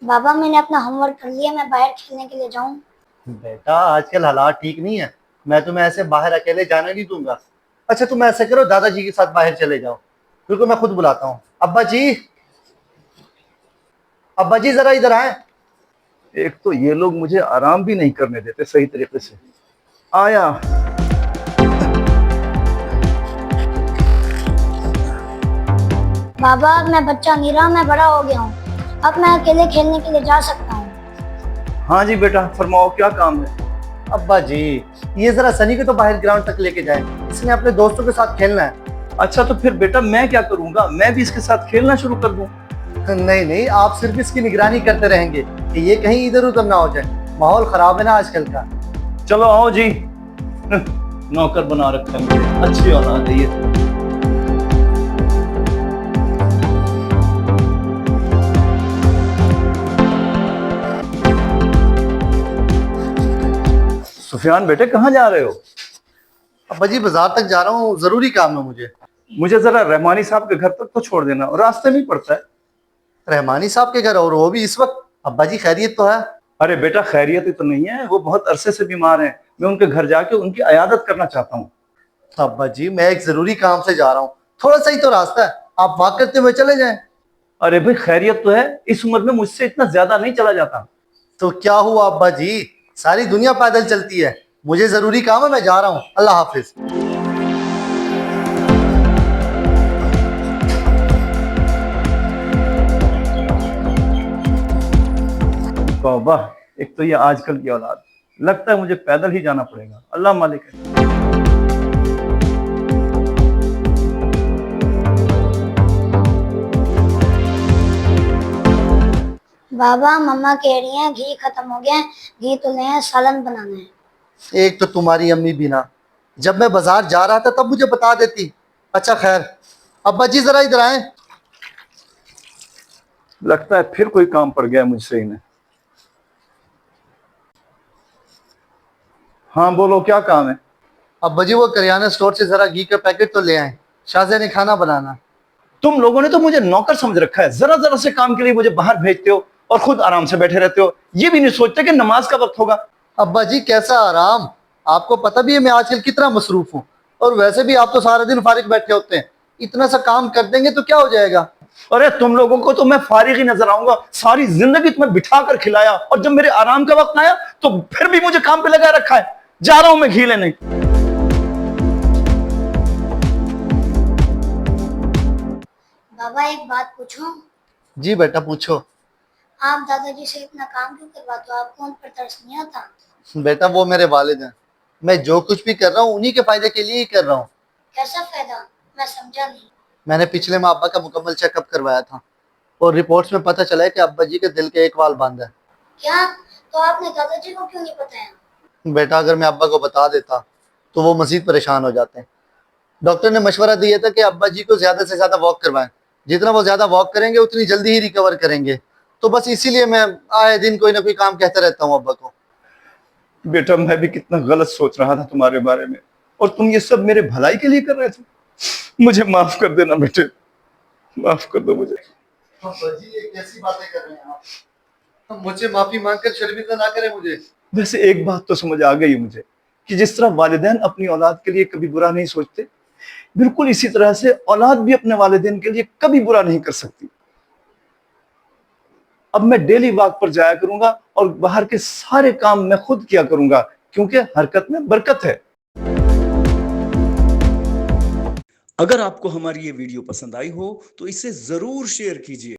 बाबा मैंने अपना होमवर्क कर लिया, मैं बाहर खेलने के लिए जाऊं? बेटा आजकल हालात ठीक नहीं है। मैं तुम्हें ऐसे बाहर अकेले जाने नहीं दूंगा। अच्छा तुम ऐसे करो, दादाजी के साथ बाहर चले जाओ। रुको मैं खुद बुलाता हूँ। अब्बा जी, अब्बा जी जरा इधर आए। एक तो ये लोग मुझे आराम भी नहीं करने देते सही तरीके से। आया। बाबा अब मैं बच्चा नहीं रहा, मैं बड़ा हो गया हूँ। अब मैं अकेले खेलने के लिए जा सकता हूँ। हाँ जी बेटा, फरमाओ क्या काम है। अब्बा जी, ये जरा सनी को तो बाहर ग्राउंड तक लेके जाए, इसने अपने दोस्तों के साथ खेलना है। अच्छा तो फिर बेटा मैं क्या करूंगा, मैं भी इसके साथ खेलना शुरू कर दूं। नहीं नहीं, आप सिर्फ इसकी निगरानी करते रहेंगे कि ये कहीं इधर उधर ना हो जाए। माहौल खराब है ना आजकल का। चलो आओ जी। नौकर बना रखा है मुझे, अच्छी औलाद है ये। सुफियान बेटे कहाँ जा रहे हो। अब्बा जी बाजार तक जा रहा हूँ, जरूरी काम है मुझे। मुझे जरा रहमानी साहब के घर तक तो छोड़ देना, और रास्ते में ही पड़ता है। रहमानी साहब के घर, और वो भी इस वक्त? अब्बा जी खैरियत तो है? अरे बेटा खैरियत ही तो नहीं है, वो बहुत अरसे से बीमार हैं। मैं उनके घर जाके उनकी अयादत करना चाहता हूँ। अब्बा जी मैं एक जरूरी काम से जा रहा हूँ, थोड़ा सा ही तो रास्ता है, आप वॉक करते हुए चले जाएं। अरे भाई खैरियत तो है, इस उम्र में मुझसे इतना ज्यादा नहीं चला जाता। तो क्या हुआ अब्बा जी, सारी दुनिया पैदल चलती है। मुझे जरूरी काम है, मैं जा रहा हूँ। अल्लाह हाफिज। तौबा, एक तो ये आजकल की औलाद। लगता है मुझे पैदल ही जाना पड़ेगा, अल्लाह मालिक है। बाबा मम्मा कह रही हैं घी खत्म हो गया है, घी तो ले आए, सालन बनाना है। एक तो तुम्हारी अम्मी भी ना, जब मैं बाजार जा रहा था तब मुझे बता देती। अच्छा खैर, अब्बा जी जरा इधर आए। लगता है फिर कोई काम पड़ गया मुझसे इन्हें। हाँ बोलो क्या काम है। अब्बा जी वो करियाना स्टोर से जरा घी का पैकेट तो ले आए, शाहजे ने खाना बनाना। तुम लोगों ने तो मुझे नौकर समझ रखा है, जरा जरा से काम के लिए मुझे बाहर भेजते हो और खुद आराम से बैठे रहते हो। ये भी नहीं सोचते कि नमाज का वक्त होगा। अब्बा जी कैसा आराम, आपको पता भी है मैं आजकल कितना मसरूफ हूँ। और वैसे भी आप तो सारा दिन फारिग बैठे होते हैं, इतना सा काम कर देंगे तो क्या हो जाएगा। अरे तुम लोगों को तो मैं फारिग ही नजर आऊंगा, सारी जिंदगी तुम्हें बिठा कर खिलाया, और जब मेरे आराम का वक्त आया तो फिर भी मुझे काम पे लगा रखा है। जा रहा हूं मैं घी लेने। बाबा एक बात पूछूं? जी बेटा पूछो। आप दादाजी से इतना काम क्यों करवाते हो? आपको उन पर तरस नहीं आता? बेटा वो मेरे वालिद हैं, मैं जो कुछ भी कर रहा हूँ उन्हीं के फायदे के लिए ही कर रहा हूँ। कैसा फायदा? मैं समझा नहीं। मैंने पिछले माह अब्बा का मुकम्मल चेकअप करवाया था, और रिपोर्ट्स में पता चला है कि अब्बा जी के दिल के एक वाल बंद है। क्या? तो आपने दादाजी को क्यों नहीं बताया? बेटा अगर मैं अब्बा को बता देता तो वो मजीद परेशान हो जाते हैं। डॉक्टर ने मशवरा दिया था कि अब्बा जी को ज्यादा से ज्यादा वॉक करवाएं, जितना वो ज्यादा वॉक करेंगे उतनी जल्दी ही रिकवर करेंगे। तो बस इसीलिए मैं आए दिन कोई ना कोई काम कहता रहता हूँ अब्बा को। बेटा मैं भी कितना गलत सोच रहा था तुम्हारे बारे में, और तुम ये सब मेरे भलाई के लिए कर रहे थे। मुझे माफ कर देना बेटे, माफ कर दो मुझे। अब्बा जी ये कैसी बातें कर रहे हैं आप, मुझे माफी मांगकर शर्मिंदा ना करें मुझे। वैसे एक बात तो समझ आ गई मुझे कि जिस तरह वालिदैन अपनी औलाद के लिए कभी बुरा नहीं सोचते, बिल्कुल इसी तरह से औलाद भी अपने वालिदैन के लिए कभी बुरा नहीं कर सकती। अब मैं डेली वॉक पर जाया करूंगा और बाहर के सारे काम मैं खुद किया करूंगा, क्योंकि हरकत में बरकत है। अगर आपको हमारी ये वीडियो पसंद आई हो तो इसे जरूर शेयर कीजिए।